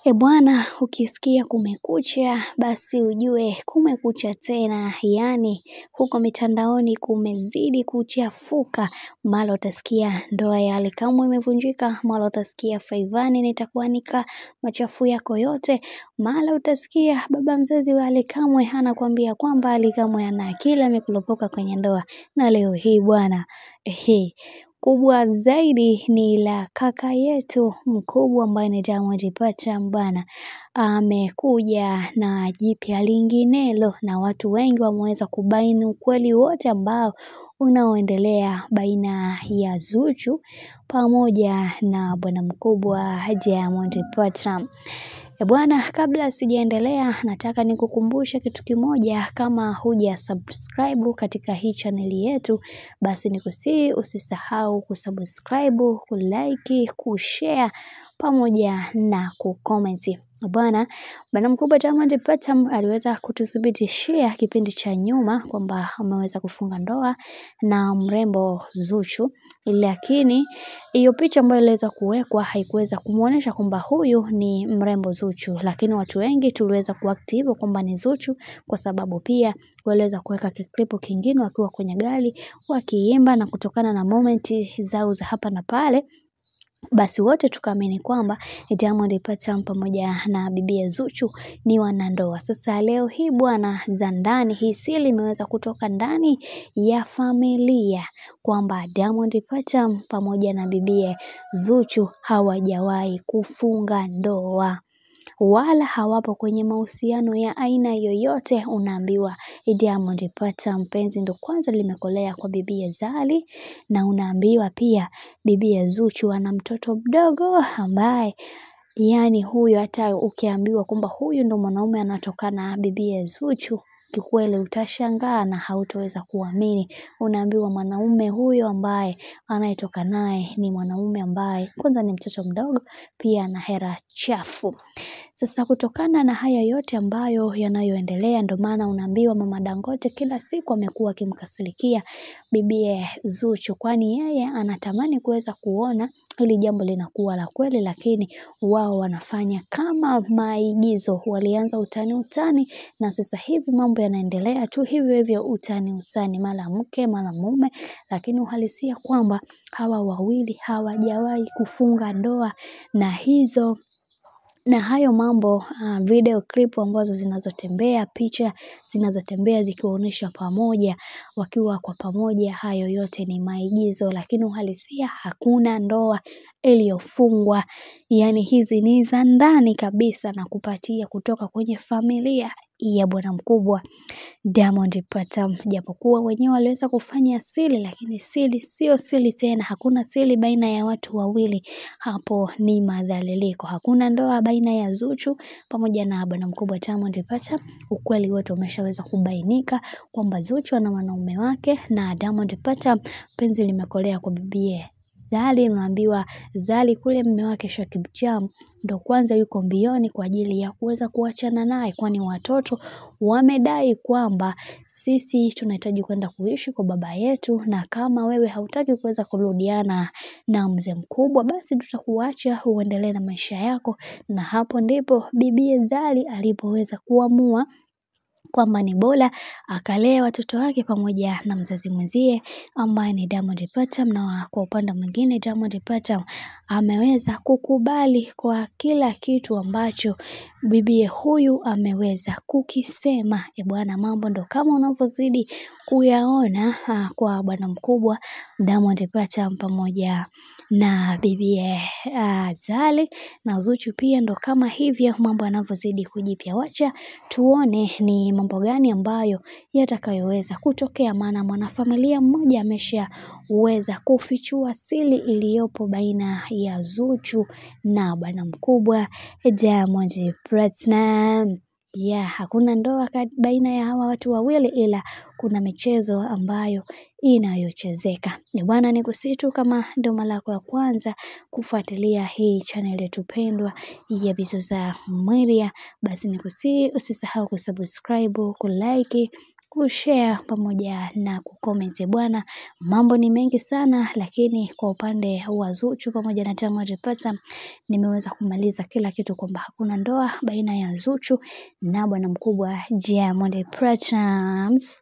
Bwana, ukisikia kumekucha, basi ujue kumekucha tena, yani huko mitandaoni kumezidi kuchafuka. Mara utasikia ndoa ya Ally Kamwe imevunjika, mara utasikia Faivani nitakuanika machafu yako yote, mara utasikia baba mzazi wa Ally Kamwe anakuambia kwamba Ally Kamwe ana akili amekulopoka kwenye ndoa. Na leo hii bwana, kubwa zaidi ni la kaka yetu mkubwa ambaye ni Diamond Platnumz bwana. Amekuja na jipya linginelo na watu wengi wameweza kubaini ukweli wote ambao unaoendelea baina ya Zuchu pamoja na bwana mkubwa Diamond Platnumz. Bwana, kabla sijaendelea nataka nikukumbushe kitu kimoja. Kama huja subscribe katika hii channel yetu, basi nikusihi usisahau kusubscribe, kulike, kushare pamoja na kucomment. Bwana mkubwa Diamond Platnumz aliweza kututhibitishia kipindi cha nyuma kwamba ameweza kufunga ndoa na mrembo Zuchu, lakini hiyo picha ambayo iliweza kuwekwa haikuweza kumuonesha kwamba huyu ni mrembo Zuchu, lakini watu wengi tuliweza kuactive kwamba ni Zuchu kwa sababu pia waliweza kuweka kiklipu kingine wakiwa kwenye gari wakiimba, na kutokana na moment zao za hapa na pale basi wote tukaamini kwamba Diamond Platnumz pamoja na bibi Zuchu ni wanandoa. Sasa leo hii bwana, za ndani hii siri imeweza kutoka ndani ya familia kwamba Diamond Platnumz pamoja na bibi Zuchu hawajawahi kufunga ndoa wala hawapo kwenye mahusiano ya aina yoyote. Unaambiwa Diamond Platnumz penzi ndo kwanza limekolea kwa bibi Zari, na unaambiwa pia bibi Zuchu ana mtoto mdogo ambaye yani huyo hata ukiambiwa kwamba huyu ndo mwanaume anatokana na bibi Zuchu, kikweli utashangaa na hautoweza kuamini. Unaambiwa mwanaume huyo ambaye anayetoka naye ni mwanaume ambaye kwanza ni mtoto mdogo, pia ana hera chafu. Sasa kutokana na haya yote ambayo yanayoendelea, ndo maana unaambiwa mama Dangote kila siku amekuwa akimkasirikia bibi Zuchu, kwani yeye anatamani kuweza kuona hili jambo linakuwa la kweli, lakini wao wanafanya kama maigizo. Walianza utani na sasa hivi mambo yanaendelea tu hivyo utani, mara mke mara mume, lakini uhalisia kwamba hawa wawili hawajawahi kufunga ndoa. Na hayo mambo video clip ambazo zinazotembea, picha zinazotembea zikionyesha pamoja wakiwa kwa pamoja, hayo yote ni maigizo, lakini uhalisia hakuna ndoa iliyofungwa. Yani hizi ni za ndani kabisa na kupatia kutoka kwenye familia ya bwana mkubwa Diamond Platnumz. Japokuwa wenyewe waliweza kufanya siri, lakini siri sio siri tena. Hakuna siri baina ya watu wawili, hapo ni madhaliliko. Hakuna ndoa baina ya Zuchu pamoja na bwana mkubwa Diamond Platnumz. Ukweli wote umeshaweza kubainika kwamba Zuchu ana wanaume wake na Diamond Platnumz penzi limekolea kwa bibie Zari. Unaambiwa Zari kule mume wake Shakib Jam ndo kwanza yuko mbioni kwa ajili ya kuweza kuachana naye, kwani watoto wamedai kwamba sisi tunahitaji kwenda kuishi kwa baba yetu, na kama wewe hautaki kuweza kurudiana na mzee mkubwa, basi tutakuacha uendelee na maisha yako. Na hapo ndipo bibi Zari alipoweza kuamua kwamba ni bora akalea watoto wake pamoja na mzazi mwenzie ambaye ni Diamond Platnumz. Na kwa upande mwingine Diamond Platnumz ameweza kukubali kwa kila kitu ambacho bibie huyu ameweza kukisema. Bwana, mambo ndo kama unavyozidi kuyaona kwa bwana mkubwa Diamond Platnumz pamoja na bibie Zari na Zuchu pia ndo kama hivyo mambo yanavyozidi kujipya. Wacha tuone ni mambo gani ambayo yatakayoweza kutokea, maana mwanafamilia mmoja ameshaweza kufichua siri iliyopo baina ya Zuchu na bwana mkubwa Diamond Platnumz. Hakuna ndoa baina ya hawa watu wawili, ila kuna michezo ambayo inayochezeka. Bwana, nikusihi tu kama ndio mara yako ya kwanza kufuatilia hii channel yetu pendwa ya Bizoza Media, basi nikusihi usisahau kusubscribe, kulike kushare pamoja na kucomment bwana. Mambo ni mengi sana, lakini kwa upande wa Zuchu pamoja na Diamond Platnumz nimeweza kumaliza kila kitu kwamba hakuna ndoa baina ya Zuchu na bwana mkubwa Diamond Platnumz.